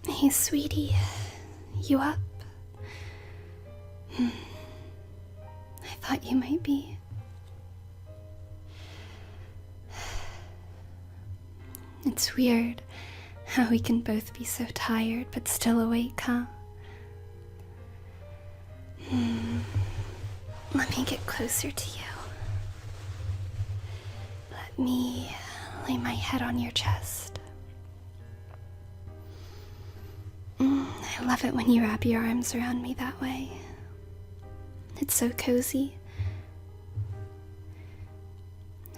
Hey, sweetie. You up? I thought you might be. It's weird how we can both be so tired but still awake, huh? Let me get closer to you. Let me lay my head on your chest. I love it when you wrap your arms around me that way. It's so cozy.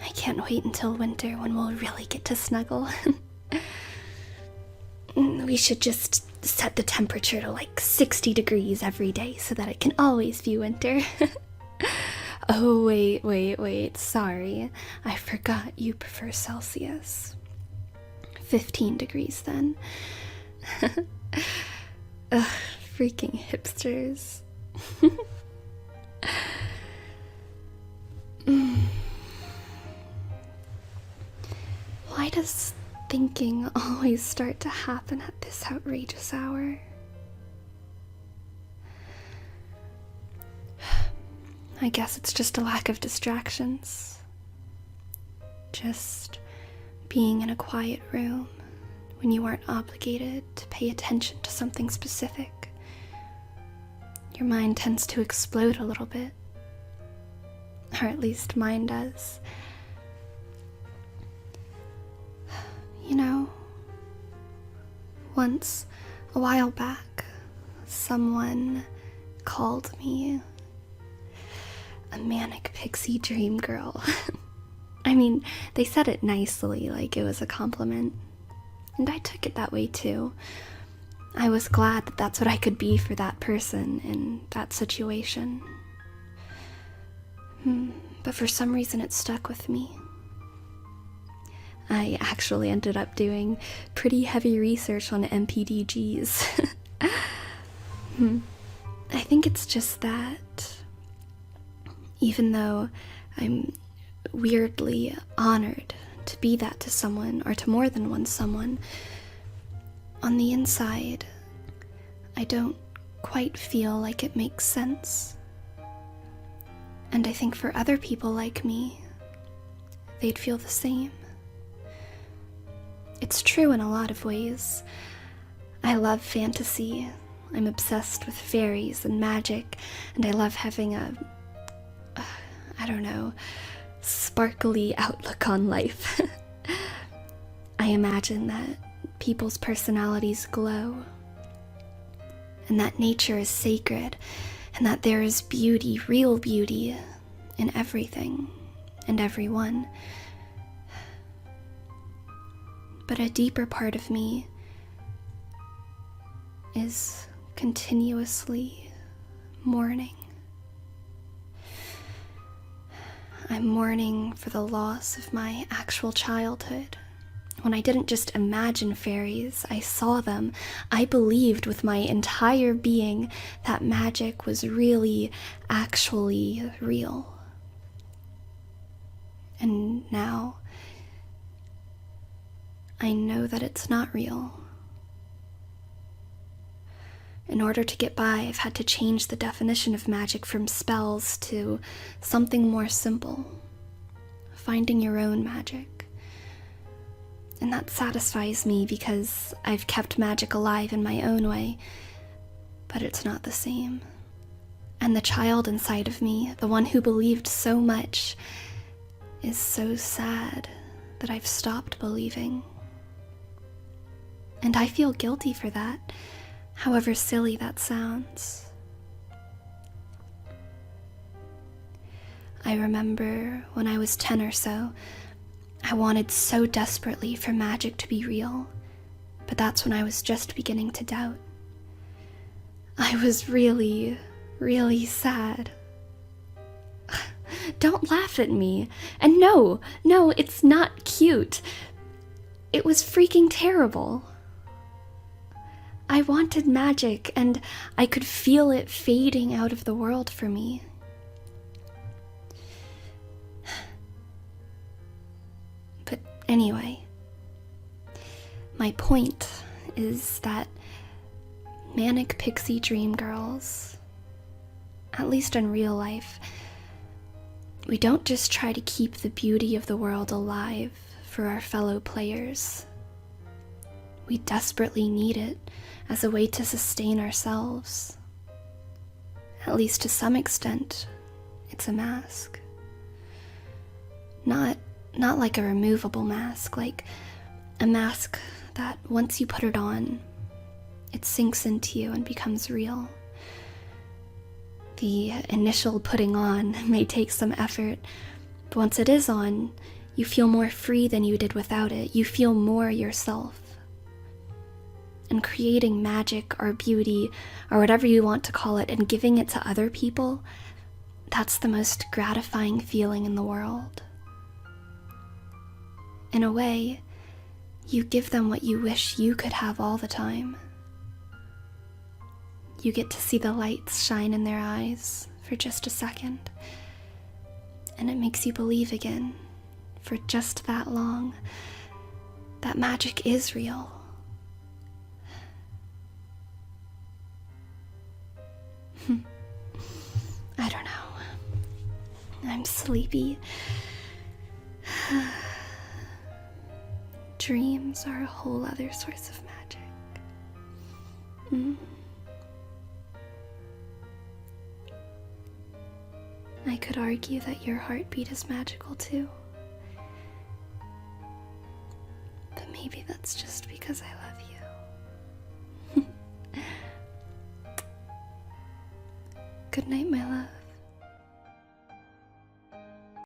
I can't wait until winter when we'll really get to snuggle. We should just set the temperature to like 60 degrees every day so that it can always be winter. Oh, wait, sorry. I forgot you prefer Celsius. 15 degrees then. Ugh, freaking hipsters. Why does thinking always start to happen at this outrageous hour? I guess it's just a lack of distractions. Just being in a quiet room when you aren't obligated to pay attention to something specific. Your mind tends to explode a little bit. Or at least mine does. You know, once, a while back, someone called me a manic pixie dream girl. I mean, they said it nicely, like it was a compliment. And I took it that way too. I was glad that that's what I could be for that person in that situation. But for some reason it stuck with me. I actually ended up doing pretty heavy research on MPDGs. I think it's just that, even though I'm weirdly honored to be that to someone, or to more than one someone, on the inside, I don't quite feel like it makes sense. And I think for other people like me, they'd feel the same. It's true in a lot of ways. I love fantasy. I'm obsessed with fairies and magic, and I love having I don't know, sparkly outlook on life. I imagine that people's personalities glow, and that nature is sacred, and that there is beauty, real beauty, in everything and everyone. But a deeper part of me is continuously mourning. I'm mourning for the loss of my actual childhood. When I didn't just imagine fairies, I saw them. I believed with my entire being that magic was really, actually real. And now, I know that it's not real. In order to get by, I've had to change the definition of magic from spells to something more simple. Finding your own magic. And that satisfies me because I've kept magic alive in my own way, but it's not the same. And the child inside of me, the one who believed so much, is so sad that I've stopped believing. And I feel guilty for that, however silly that sounds. I remember when I was 10 or so, I wanted so desperately for magic to be real, but that's when I was just beginning to doubt. I was really, really sad. Don't laugh at me. And no, it's not cute. It was freaking terrible. I wanted magic, and I could feel it fading out of the world for me. But anyway, my point is that manic pixie dream girls, at least in real life, we don't just try to keep the beauty of the world alive for our fellow players. We desperately need it as a way to sustain ourselves. At least to some extent, it's a mask. Not like a removable mask, like a mask that once you put it on, it sinks into you and becomes real. The initial putting on may take some effort, but once it is on, you feel more free than you did without it. You feel more yourself. And creating magic or beauty or whatever you want to call it and giving it to other people, that's the most gratifying feeling in the world. In a way, you give them what you wish you could have all the time. You get to see the lights shine in their eyes for just a second, and it makes you believe again, for just that long, that magic is real. I don't know. I'm sleepy. Dreams are a whole other source of magic. I could argue that your heartbeat is magical too. But maybe that's just because I love you. Good night, my love.